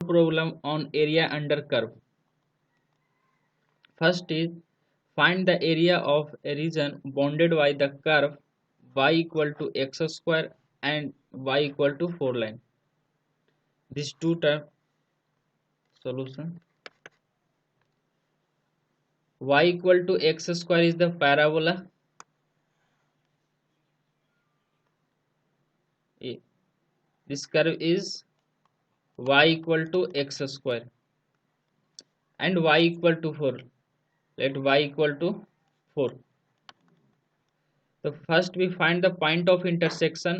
problem on area under curve. First is find the area of a region bounded by the curve y equal to x square and y equal to 4 line. These two term solution. Y equal to x square is the parabola. This curve is y equal to x square and y equal to 4. Let y equal to 4. So first we find the point of intersection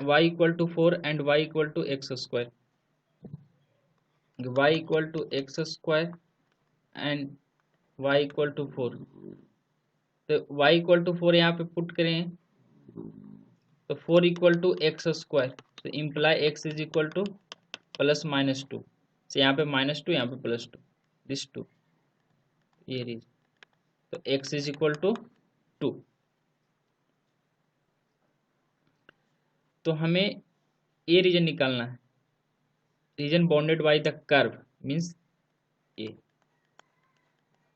y equal to 4 and y equal to x square. Y equal to x square and y equal to 4. तो y equal to 4 यहाँ पे put करें तो 4 equal to x square, तो imply x is equal to plus minus 2. So यहाँ पे minus 2, यहाँ पे plus 2, this 2, ये रीजन, तो x is equal to 2. तो हमें ये रीजन निकालना है, reason bounded by the curve means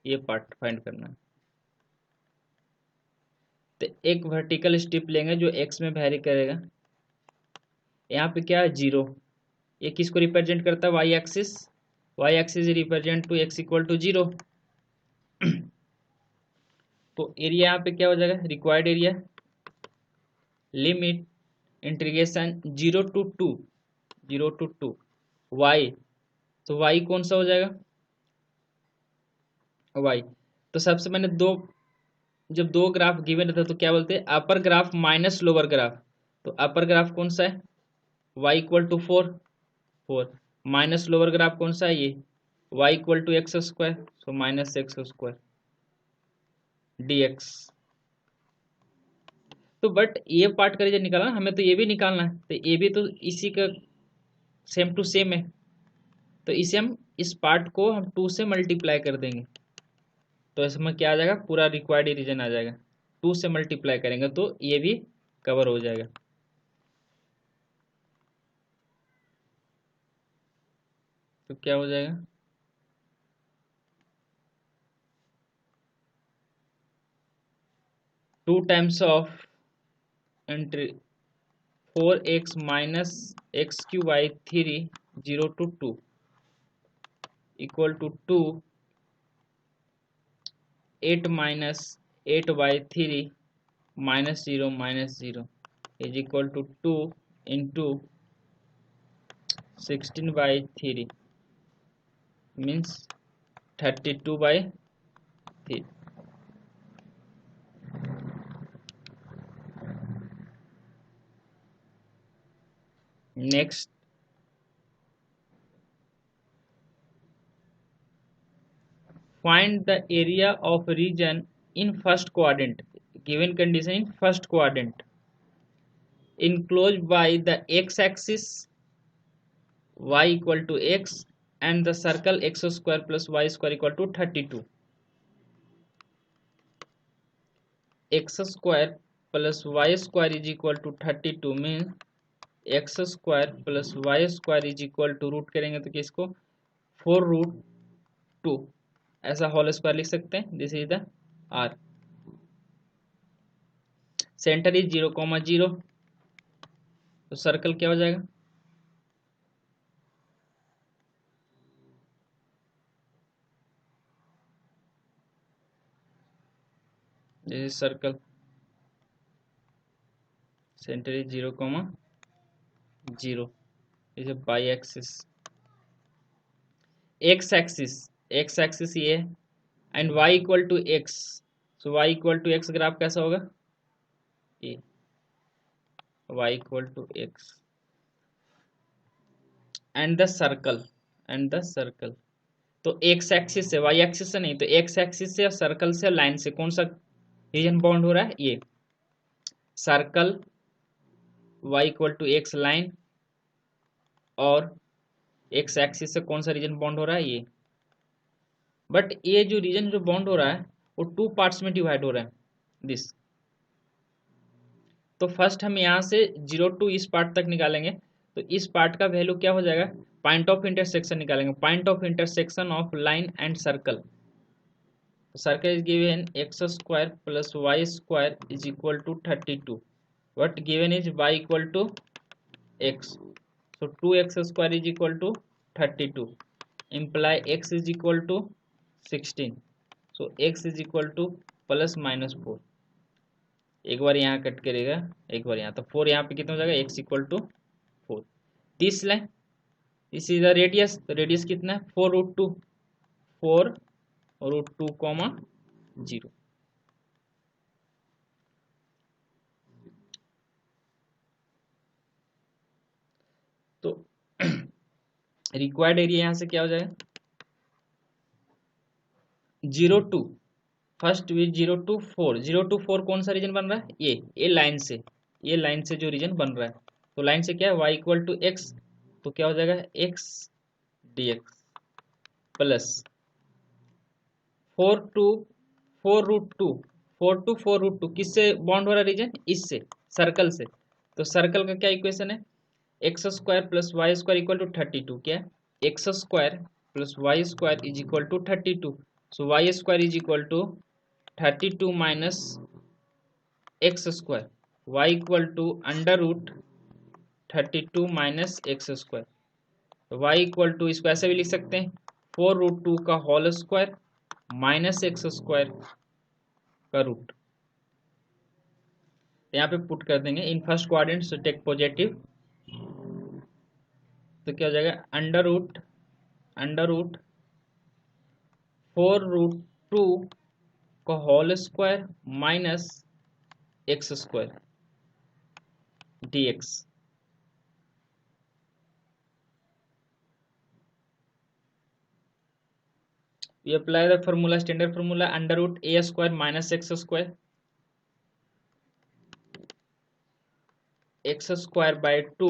ये पार्ट फाइंड करना है. तो एक वर्टिकल स्ट्रिप लेंगे जो x में वेरी करेगा. यहाँ पे क्या है 0, ये किसको रिप्रेजेंट करता है y axis. y axis represent to x equal to 0. तो एरिया यहाँ पे क्या हो जाएगा, required area limit integration 0 to 2 y. तो y कौन सा हो जाएगा y. तो सबसे मैंने जब दो ग्राफ गिवन रहता तो क्या बोलते हैं, upper graph minus lower graph. तो अपर ग्राफ कौन सा है y equal to 4 minus lower graph कौन सा है ये y equal to x square, so minus x square dx. तो बट ये पार्ट का रीजन निकालना, हमें तो ये भी निकालना है. तो ये भी तो इसी का सेम टू सेम है, तो इसे हम इस पार्ट को हम 2 से मल्टीप्लाई कर देंगे. तो इसमें क्या आ जाएगा, पूरा रिक्वायर्ड रीजन आ जाएगा. 2 से मल्टीप्लाई करेंगे तो ये भी कवर हो जाएगा. तो क्या हो जाएगा, two times of entry 4x minus x cube by 3 0 to 2 equal to 2 8 minus 8 by 3 minus 0 is equal to 2 into 16 by 3 means 32 by 3. Next, find the area of region in first quadrant. Given condition in first quadrant enclosed by the x-axis y equal to x and the circle x square plus y square equal to 32. X square plus y square is equal to 32 means x square plus y square is equal to, root करेंगे तो किसको 4√2 ऐसा whole square लिख सकते हैं. This is the R. Centre is 0,0, तो circle क्या हो जाएगा, this is circle. Centre is 0,0 is by axis. X axis ये and y equal to x, so y equal to x graph कैसा होगा, ये y equal to x and the circle. तो x axis से, y axis से नहीं, तो x axis से और सर्कल से लाइन से कौन सा रीजन बाउंड हो रहा है, ये circle y equal to x line, और एक्स एक्सिस से कौन सा रीजन बाउंड हो रहा है, ये. बट ये जो रीजन जो बाउंड हो रहा है वो 2 पार्ट्स में डिवाइड हो रहा है दिस. तो फर्स्ट हम यहाँ से 0 to इस पार्ट तक निकालेंगे, तो इस पार्ट का वैल्यू क्या हो जाएगा, पॉइंट ऑफ इंटरसेक्शन निकालेंगे, point of intersection of line and circle. Circle is given x square plus y square is equal to 32, what given is y equal to x, so 2x square is equal to 32, imply x is equal to 16, so x is equal to plus minus 4, एक बार यहाँ cut करेगा एक बार यहाँ, तो 4 यहाँ पे कितना हो जाएगा, x equal to 4। 30 line, this is the radius, तो रेडियस कितना है 4√2, 4√2 कॉमा 0। तो रिक्वायर्ड एरिया यहाँ से क्या हो जाएगा 0 2, फर्स्ट विथ 0 to 4, 0 to 4 कौन सा रीजन बन रहा है, ये लाइन से, ये लाइन से जो रीजन बन रहा है, तो लाइन से क्या है y इक्वल टू एक्स, तो क्या हो जाएगा x dx plus 4 to 4√2, 4 to 4√2 किससे बॉन्ड हो रहा है रीजन, इससे, सर्कल से, तो सर्कल का क्या इक्वेशन है, x square plus y square equal to 32, क्या x square plus y square is equal to 32, so y square is equal to 32 minus x square, y equal to under root 32 minus x square, तो y equal to इसको ऐसे भी लिख सकते हैं 4√2 का whole square minus x square का root, यहाँ पे पुट कर देंगे in first quadrant, so take positive, तो क्या हो जाएगा अंडर रूट 4√2 का whole square minus x square dx, we apply the formula, standard formula, under root a square minus x square, x square by 2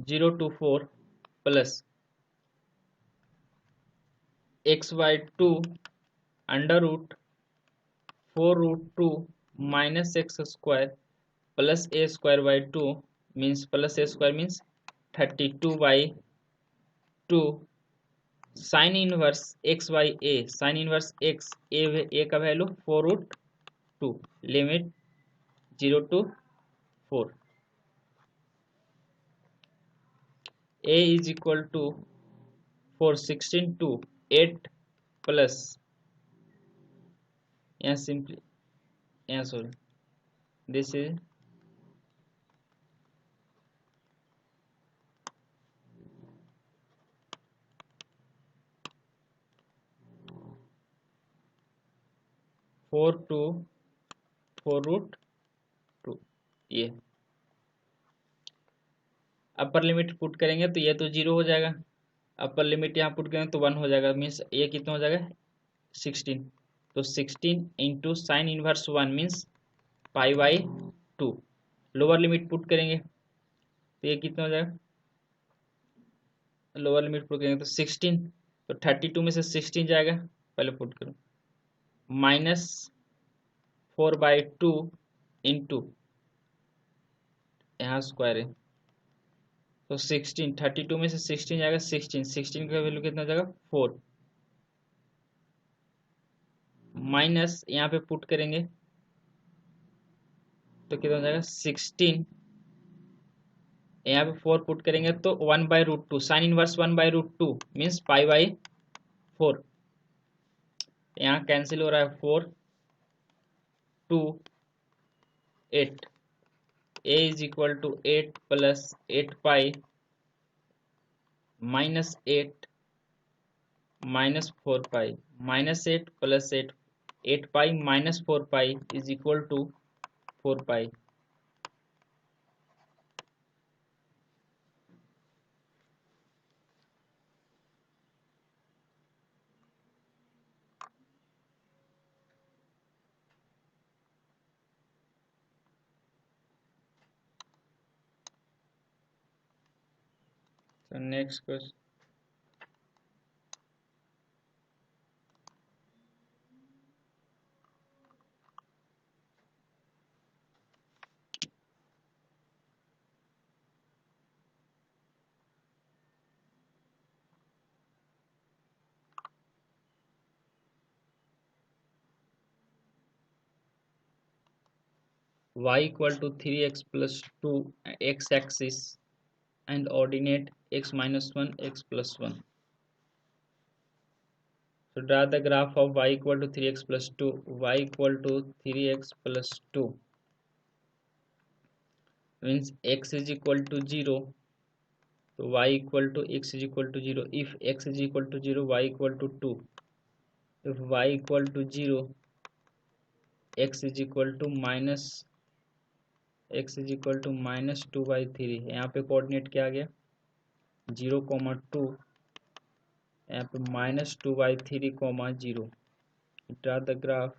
0 to 4 plus x by 2 under root 4√2 minus x square plus a square by 2 means plus a square means 32/2 sine inverse x by a, sine inverse x a का value 4√2, limit 0 to 4, A is equal to 416 to 8 plus, यहाँ simply यहाँ sorry this is 4 to 4√2, ये upper limit put करेंगे तो ये तो 0 हो जाएगा, अपर लिमिट यहाँ पुट करेंगे तो 1 हो जाएगा, मीन्स ये कितना हो जाएगा 16, तो 16 into sine inverse 1 means π/2, lower limit put करेंगे तो ये कितना हो जाएगा, लोअर लिमिट पुट करेंगे तो 16, तो 32 में से 16 जाएगा, पहले पुट करो, माइनस 4/2 इंटू यहाँ स्क्वायर है, तो 16, 32 में से 16 जाएगा, 16 का वैल्यू कितना जाएगा 4, माइनस यहाँ पे पुट करेंगे तो कितना हो जाएगा 16, यहाँ पे 4 पुट करेंगे तो 1/√2, साइन इनवर्स 1/√2 मीन्स π/4, यहाँ कैंसिल हो रहा है 4 2 8, a is equal to 8 plus 8π minus 8 minus 4π, minus 8 plus 8π minus 4π is equal to 4π, so next question, y equal to 3x plus 2 x axis and ordinate x minus 1 x plus 1. So draw the graph of y equal to 3x plus 2, y equal to 3x plus 2 means x is equal to 0. So y equal to x is equal to 0. If x is equal to 0, y equal to 2. If y equal to 0, x is equal to minus 2 by 3. यहाँ पे coordinate क्या आ गया 0,2, यहाँ पे minus 2 by 3, 0. Draw the graph.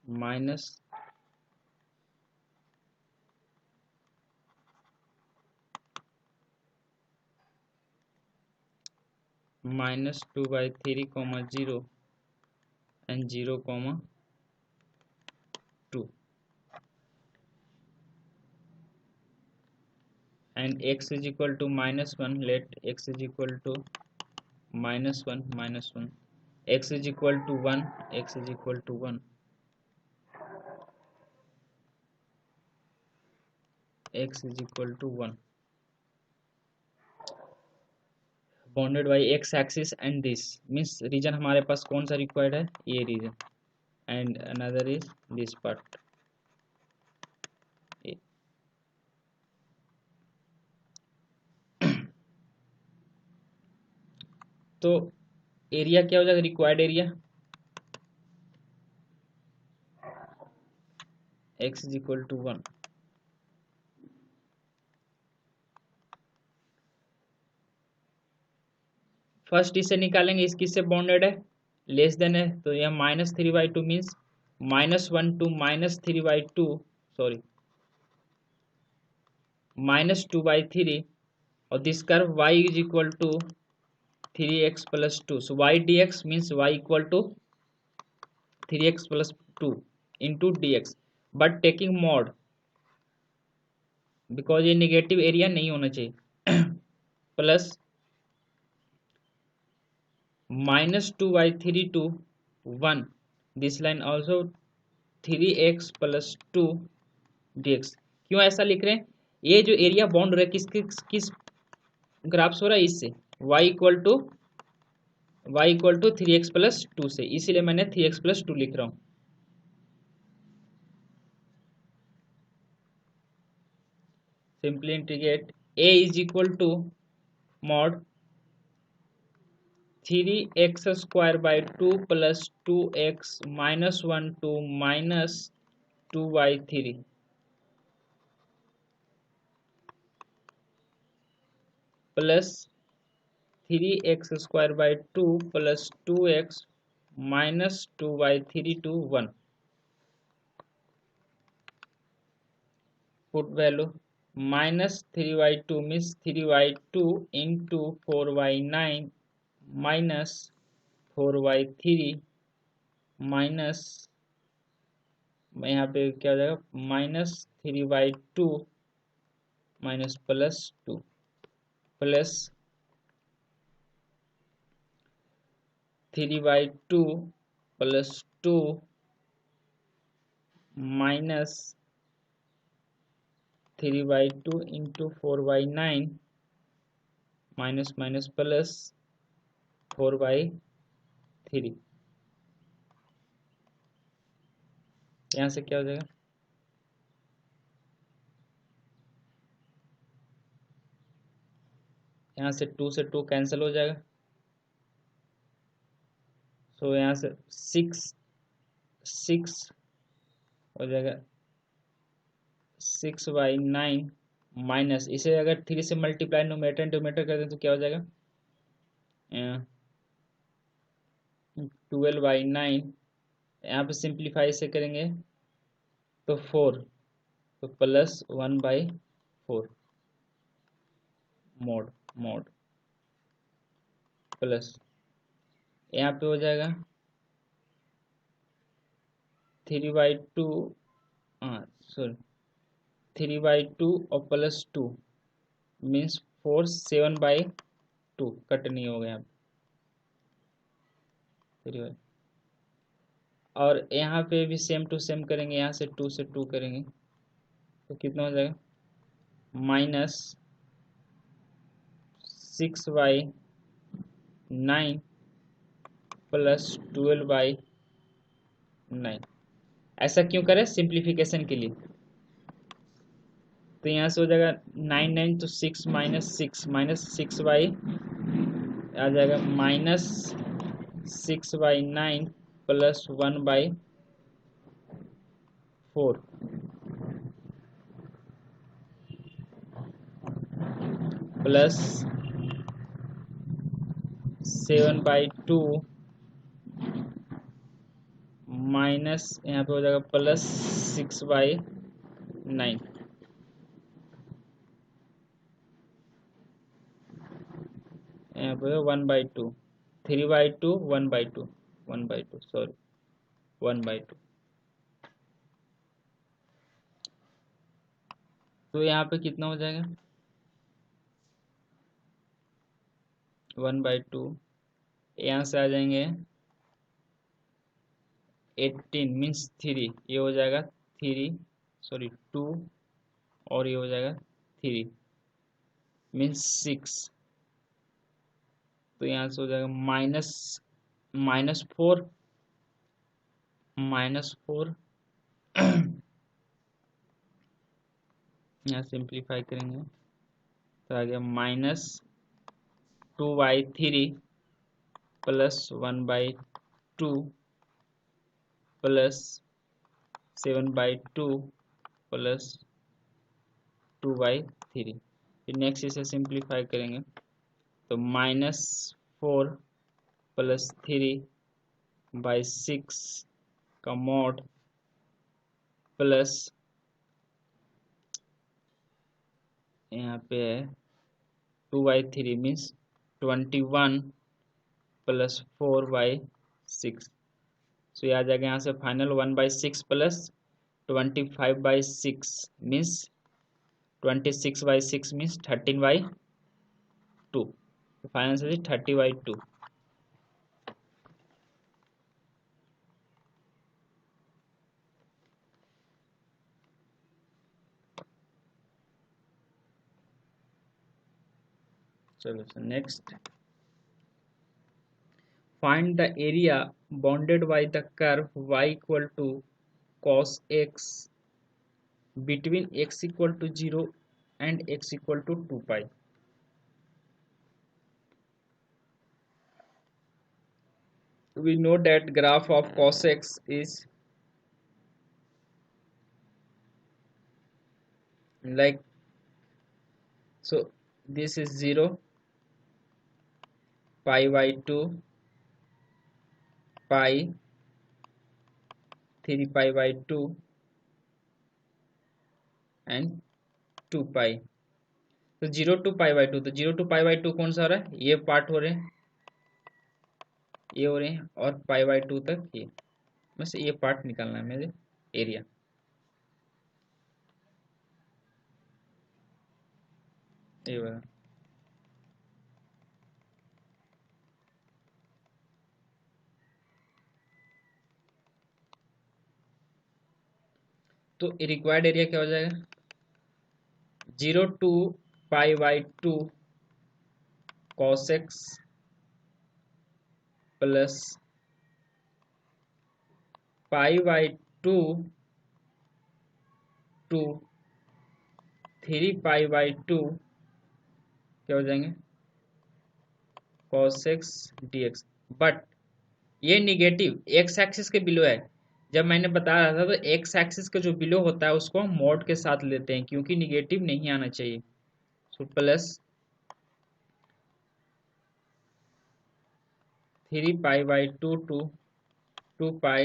Minus minus 2 by 3, 0 and 0, 2 and x is equal to minus 1. Let x is equal to minus 1 minus 1, x is equal to 1, x is equal to 1, x is equal to 1, bounded by x axis and this means region हमारे पास कौन सा required है ये region and another is this part. तो area क्या हो जाएगा required area x is equal to 1. First इसे निकालेंगे इस किससे बाउंडेड है लेस देन है तो यह -3/2 मीन्स -1 to -3/2 सॉरी -2/3 और this curve y is equal to 3x plus 2. So y dx means y equal to 3x plus 2 into dx but taking mod because ये नेगेटिव एरिया नहीं होना चाहिए plus -2/3 to 1 this line also 3x plus 2 dx. क्यों ऐसा लिख रहे हैं ये जो एरिया बाउंड हो रहा है किस ग्राफ से हो रहा है इससे y equal to 3x plus 2 से इसीलिए मैंने 3x plus 2 लिख रहा हूं. Simply integrate a is equal to mod 3x square by 2 plus 2x minus 1 to minus 2/3 plus 3x square by 2 plus 2x minus 2/3 to 1. Put value -3/2 means 3/2 into 4/9 minus 4/3 minus यहाँ पे क्या हो जाएगा -3/2 minus +2 plus 3/2 plus 2 minus 3/2 into 4/9 minus minus plus 4/3. यहाँ से क्या हो जाएगा यहाँ से 2 से 2 कैंसिल हो जाएगा सो यहाँ से 6 हो जाएगा 6/9 माइनस इसे अगर 3 से मल्टीप्लाई न्यूमरेटर डिनोमिनेटर कर दें तो क्या हो जाएगा 12/9. यहाँ पे सिंप्लीफाई से करेंगे तो 4 तो प्लस 1/4 मोड प्लस यहाँ पे हो जाएगा 3/2 सॉरी 3/2 और प्लस 2 मीन्स 4 7/2 कट नहीं हो गया 3y, और यहाँ पे भी सेम टू सेम करेंगे, यहाँ से 2 से 2 करेंगे तो कितना हो जाएगा, -6y9 प्लस 12y9। ऐसा क्यों करें, सिंप्लीफिकेशन के लिए। तो यहाँ से हो जाएगा 9 9 तो 6 -6 आ जाएगा -6y9 प्लस 1/4 प्लस 7/2 माइनस यहाँ पे हो जाएगा प्लस 6/9। यहाँ पे 1/2, 3/2 1/2 1/2 सॉरी 1/2। तो यहाँ पे कितना हो जाएगा 1/2, यहाँ से आ जाएंगे 18 मीन्स 3, ये हो जाएगा 2, और ये हो जाएगा 3 मीन्स 6। तो यहाँ से हो जाएगा -4 यहाँ सिंप्लीफाई करेंगे तो आ गया -2y3 प्लस 1/2 प्लस 7/2 प्लस 2/3। फिर नेक्स्ट इसे सिंप्लीफाई करेंगे तो -4 प्लस 3/6 का मॉड प्लस यहाँ पे है 2/3 मीन्स 21 प्लस 4/6। सो ये आ जाएगा यहाँ से फाइनल 1/6 प्लस 25/6 मीन्स 26/6 मीन्स 13/2। तो फाइनल से 30/2। चलो next, find the area bounded by the curve y equal to cos x between x equal to 0 and x equal to 2 pi। We know that graph of cos x is like, so this is 0, pi/2, pi, 3 pi/2 and 2 pi। तो 0 to pi/2, तो 0 to pi/2 कौन सा हो रहा है, ये part हो रहे हैं, ये हो रहे हैं, और pi/2 तक ये, बस ये पार्ट निकालना है मेरे एरिया। ये वाला तो रिक्वायर्ड एरिया क्या हो जाएगा, 0 to pi/2 cos x plus pi/2 to 3 pi/2 क्या हो जाएंगे cos x dx। बट ये निगेटिव एक्स एक्सिस के बिलो है। जब मैंने बता रहा था तो एक्स एक्सिस का जो बिलो होता है उसको हम मॉड के साथ लेते हैं क्योंकि निगेटिव नहीं आना चाहिए। So plus 3 pi/2 to 2 pi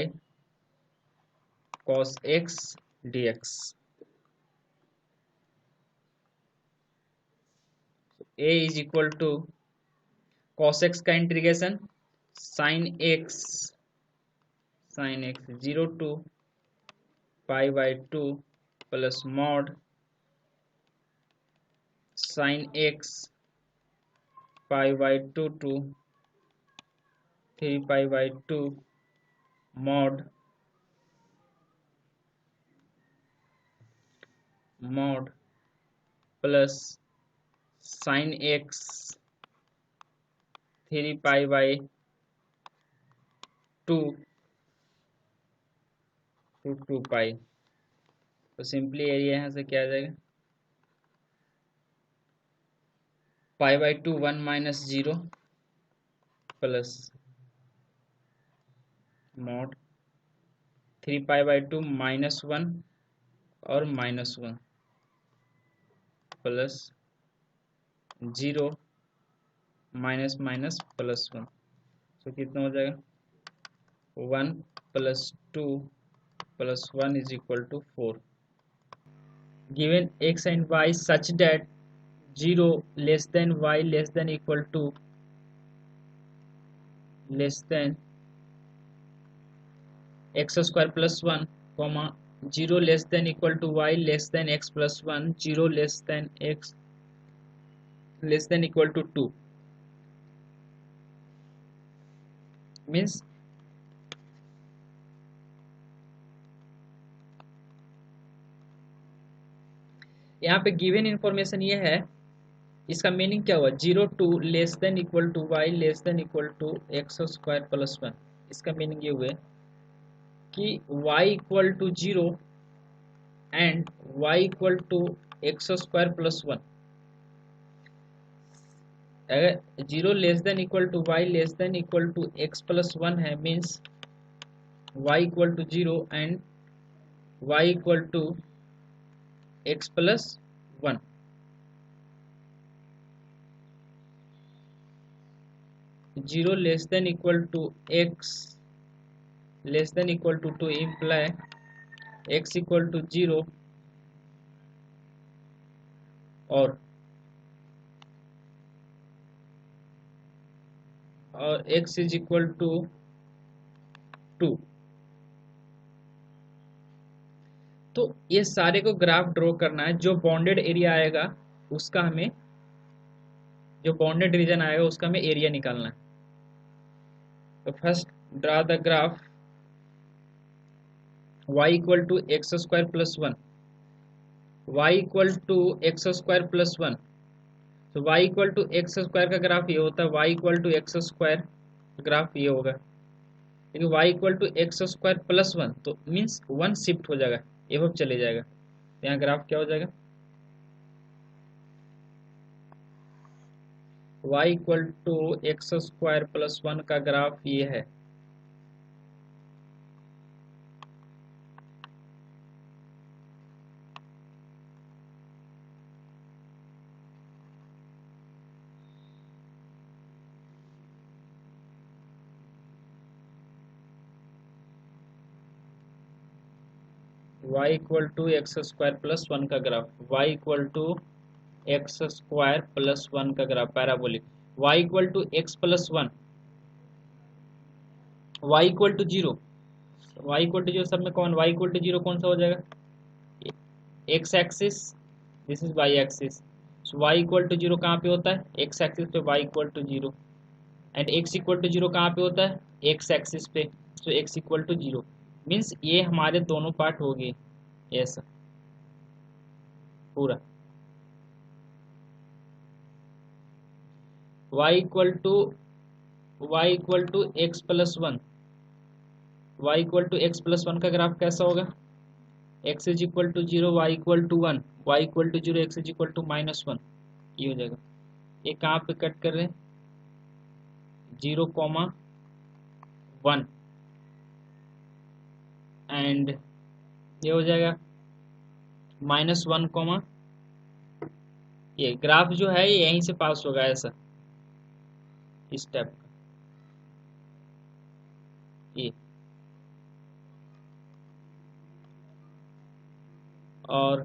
cos x dx। a is equal to cos x का integration sin x 0 to pi/2 plus mod sin x pi/2 to 3 pi/2 mod plus sin x 3 pi/2 to 2 pi. तो simply area यहाँ से क्या आ जाएगा, pi/2 1 - 0 plus mod 3 pi/2 -1 और -1 plus 0 -+1। तो कितना हो जाएगा, 1 + 2 + 1 = 4। Given x and y such that 0 less than y less than equal to less than x square plus 1, comma 0 less than equal to y less than x plus 1, 0 less than x less than equal to 2 means यहाँ पे given information ये है, इसका meaning क्या हुआ, 0 2 less than equal to y less than equal to x square plus 1। इसका meaning ये हुए कि y equal to 0 and y equal to x square plus 1। अगर 0 less than equal to y less than equal to x plus 1 है, means y equal to 0 and y equal to x plus 1। Zero less than equal to x less than equal to 2 imply x equal to 0 और x is equal to 2। तो ये सारे को graph draw करना है। जो bonded area आएगा उसका हमें, जो बॉन्डेड रीजन आएगा उसका हमें एरिया निकालना है। तो first draw the graph y equal to x square plus 1, y equal to x square plus 1। तो y equal to x square का ग्राफ ये होता है, y equal to x square graph ये होगा, लेकिन y equal to x square plus 1 तो means 1 shift हो जाएगा, एवं चले जाएगा। तो यहाँ ग्राफ क्या हो जाएगा, y equal to x square plus 1 का ग्राफ ये है। y equal to x square plus 1 का graph, y equal to x square plus 1 का graph parabolic, y equal to x plus 1, y equal to 0, y equal to 0 सब में कौन, y equal to 0 कौन सा हो जाएगा, x axis, this is y axis. So y equal to 0 कहाँ पे होता है, x एक्सिस पे y equal to 0, and x equal to 0 कहाँ पे होता है, x एक्सिस पे। So x equal to 0 means ये हमारे दोनों पार्ट हो गए ऐसा पूरा। y equal to x plus 1, y equal to x plus 1 का ग्राफ कैसा होगा, x is equal to 0 y equal to 1, y equal to 0 x is equal to -1, ये हो जाएगा। ये कहाँ पे कट कर रहे हैं, 0,1 एंड ये हो जाएगा -1, ये ग्राफ जो है यहीं से पास होगा ऐसा, इस टाइप का ये। और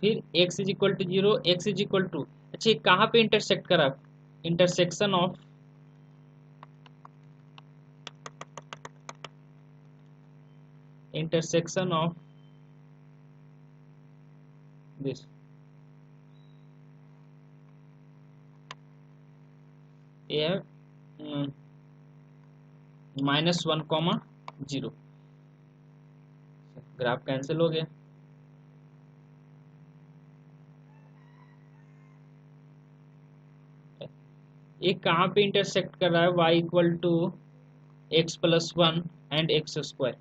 फिर x is equal to 0 x is equal to, अच्छा कहाँ पे इंटरसेक्ट करा, इंटरसेक्शन ऑफ दिस, ये है -1, 0। ग्राफ कैंसिल हो गया। ये कहाँ पे इंटरसेक्ट कर रहा है? y equal to x plus one and x square.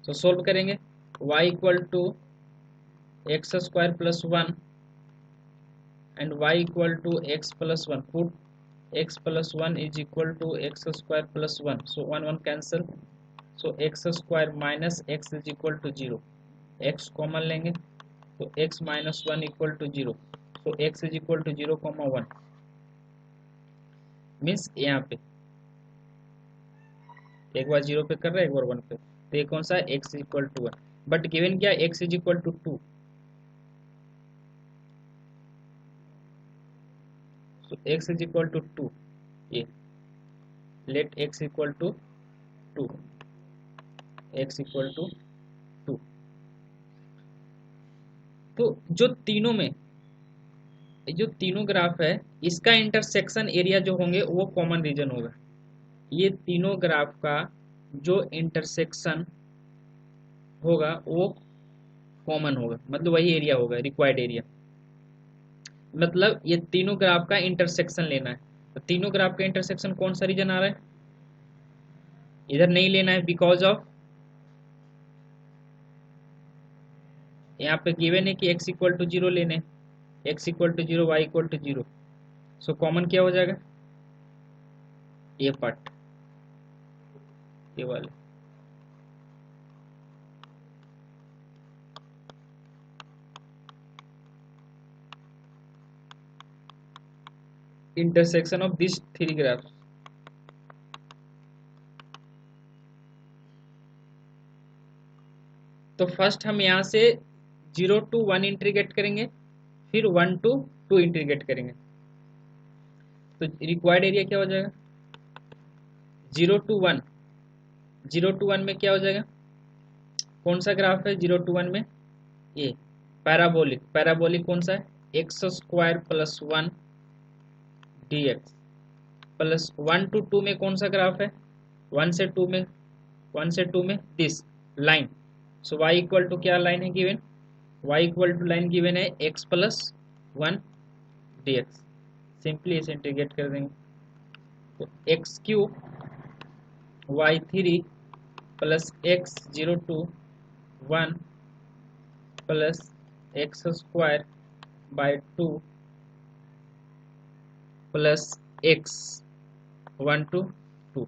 तो सोल्व करेंगे, y equal to x square plus one and y equal to x plus one. Put x plus one is equal to x square plus one, so 1 cancel, so x square minus x is equal to 0। X common लेंगे तो x minus one equal to 0, so x is equal to 0,1। Means यहाँ पे एक बार 0 पे कर रहा है, एक बार 1 पे, तो ये कौन सा है? x equal to 1। But given क्या? x is equal to 2, so x is equal to 2। ये let x equal to 2, x equal to 2। तो जो तीनों ग्राफ है, इसका इंटरसेक्शन एरिया जो होंगे वो कॉमन रीजन होगा। ये तीनों ग्राफ का जो इंटरसेक्शन होगा वो कॉमन होगा, मतलब वही एरिया होगा, रिक्वायर्ड एरिया। मतलब ये तीनों ग्राफ का इंटरसेक्शन लेना है, तो तीनों ग्राफ का इंटरसेक्शन कौन सा रीजन आ रहा है? इधर नहीं लेना है, बिकॉज ऑफ यहाँ पे गिवन है कि x इक्वल टू 0 लेने, x equal to 0, y equal to 0। So common क्या हो जाएगा? ये पार्ट, ये वाले। Intersection of this three graphs. तो फर्स्ट हम यहाँ से 0 to 1 इंटीग्रेट करेंगे, फिर 1 to 2 इंटीग्रेट करेंगे। तो रिक्वायर्ड एरिया क्या हो जाएगा? 0 to 1, 0 to 1 में क्या हो जाएगा? कौन सा ग्राफ है 0 to 1 में? ये पैराबोलिक। पैराबोलिक कौन सा है? X square plus 1 dx plus 1 to 2 में कौन सा ग्राफ है? 1 से 2 में, 1 से 2 में this line. So y equal to क्या लाइन है given? y equal to line given है x प्लस 1 dx। सिंपली इसे इंटीग्रेट कर देंगे, तो x cube by three plus x 0 to 1 plus x square by 2 plus x 1 to 2,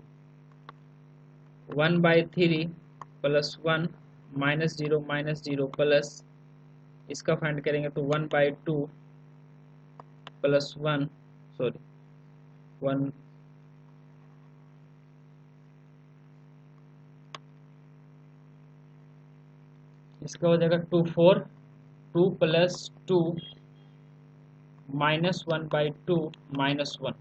1 by 3 plus 1 minus 0 plus इसका find करेंगे तो 1 bye 2 plus 1, sorry 1, इसका हो जाएगा 2 4, 2 प्लस 2 माइनस 1 बाई 2 माइनस 1।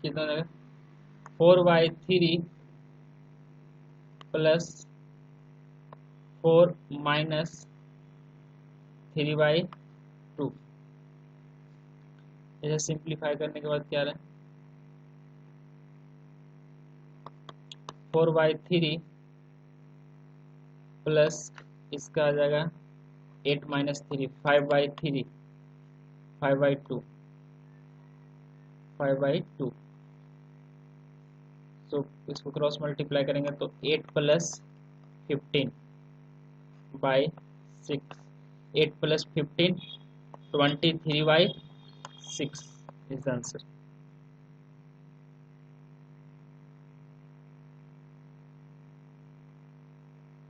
कितना हो जाएगा? 4/3 प्लस 4 माइनस 3/2। इसे सिंप्लीफाई करने के बाद क्या रहा है? 4/3 प्लस इसका आ जाएगा 8 माइनस 3, 5/3, 5/2, 5/2। सो इसको क्रॉस मल्टीप्लाई करेंगे तो 8 plus 15 by 6, 8 plus 15 23/6 is the answer.